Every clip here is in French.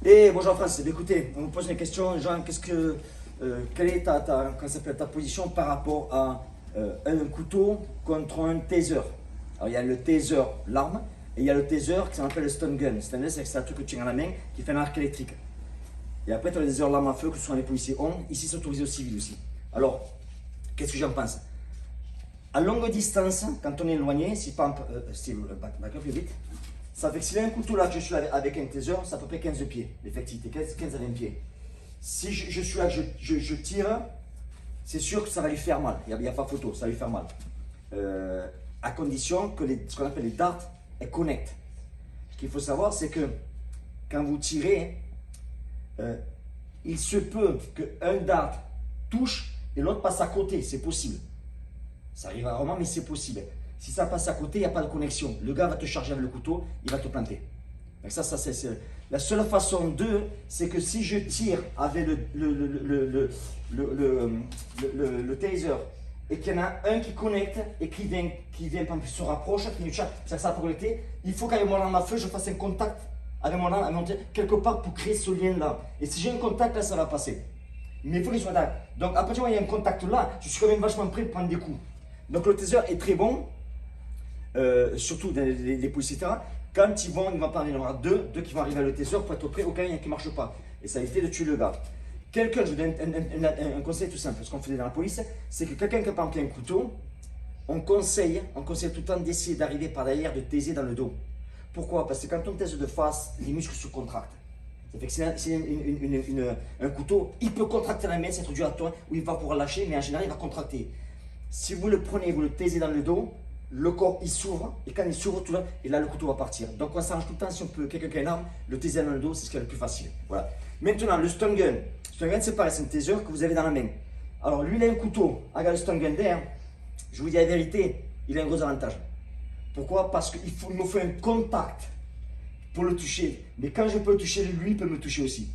Et bonjour France, écoutez, on me pose une question, Jean, quelle est ta position par rapport à un couteau contre un taser? Alors il y a le taser, l'arme, et il y a le taser qui s'appelle le stun gun. Stun gun, c'est un truc que tu tiens à la main qui fait un arc électrique. Et après, tu as les tasers, l'arme à feu que souvent les policiers ont. Ici, c'est autorisé aux civils aussi. Alors, qu'est-ce que j'en pense? À longue distance, quand on est éloigné, si par exemple, back up vite, ça fait que s'il y a un couteau là que je suis là avec un taser, c'est à peu près 15 pieds, l'effectivité, 15 à 20 pieds. Si je suis là, je tire, c'est sûr que ça va lui faire mal, il n'y a pas photo, ça va lui faire mal. À condition que ce qu'on appelle les darts aient connect. Ce qu'il faut savoir, c'est que quand vous tirez, il se peut qu'un dart touche et l'autre passe à côté, c'est possible. Ça arrive rarement, mais c'est possible. Si ça passe à côté, il n'y a pas de connexion. Le gars va te charger avec le couteau, il va te planter. Donc ça c'est la seule façon de, c'est que si je tire avec le taser et qu'il y en a un qui connecte et qui vient se rapproche, qui nous charge, ça peut connecter, il faut qu'avec mon arme à feu, je fasse un contact avec mon arme quelque part pour créer ce lien-là. Et si j'ai un contact là, ça va passer. Mais il faut qu'il soit là. Donc à partir du moment où il y a un contact là, je suis quand même vachement prêt pour prendre des coups. Donc le taser est très bon. Surtout dans les policiers terrain, quand il va pas arriver, il y en aura deux qui vont arriver à le taser pour être prêt au cas où il y en a qui ne marche pas. Et ça évite de tuer le gars. Je vous donne un conseil tout simple, ce qu'on faisait dans la police, c'est que quelqu'un qui a planté un couteau, on conseille tout le temps d'essayer d'arriver par derrière, de taiser dans le dos. Pourquoi? Parce que quand on taise de face, les muscles se contractent. Ça fait que si un couteau, il peut contracter la main, c'est trop dur à toi, ou il va pouvoir lâcher, mais en général, il va contracter. Si vous le prenez, vous le taisez dans le dos, le corps il s'ouvre, et quand il s'ouvre tout là, et là le couteau va partir. Donc on s'arrange tout le temps, si on peut, quelqu'un qui a une arme, le taiser dans le dos, c'est ce qui est le plus facile. Voilà. Maintenant, le stun gun. Stun gun, c'est pareil, c'est un taser que vous avez dans la main. Alors lui, il a un couteau, regarde le stun gun derrière, je vous dis la vérité, il a un gros avantage. Pourquoi? Parce qu'il me faut un contact pour le toucher. Mais quand je peux le toucher, lui, il peut me toucher aussi.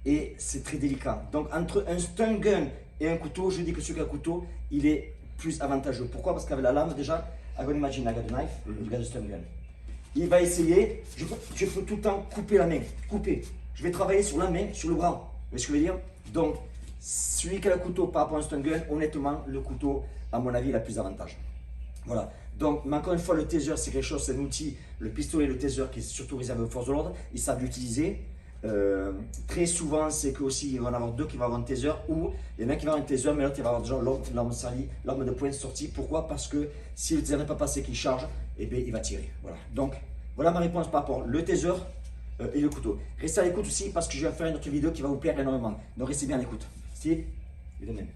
Et c'est très délicat. Donc entre un stun gun et un couteau, je dis que celui qui a un couteau, il est plus avantageux. Pourquoi? Parce qu'avec la lame, déjà, I'm going to imagine I got a knife, you got a stun gun. Il va essayer, je peux tout le temps couper la main, couper. Je vais travailler sur la main, sur le bras. Vous voyez ce que je veux dire? Donc, celui qui a le couteau par rapport à un stun gun, honnêtement, le couteau, à mon avis, il a plus d'avantages. Voilà. Donc, mais encore une fois, le taser, c'est quelque chose, c'est un outil, le pistolet, le taser, qui est surtout réservé aux forces de l'ordre, ils savent l'utiliser. Très souvent, c'est qu'aussi, il va y en avoir deux qui vont avoir un taser, ou il y en a un qui va avoir un taser, mais l'autre, il va avoir déjà l'arme de pointe sortie. Pourquoi? Parce que si le taser n'est pas passé, qu'il charge, eh bien, il va tirer. Voilà. Donc, voilà ma réponse par rapport au taser et le couteau. Restez à l'écoute aussi, parce que je vais faire une autre vidéo qui va vous plaire énormément. Donc, restez bien à l'écoute. Steve, il est même.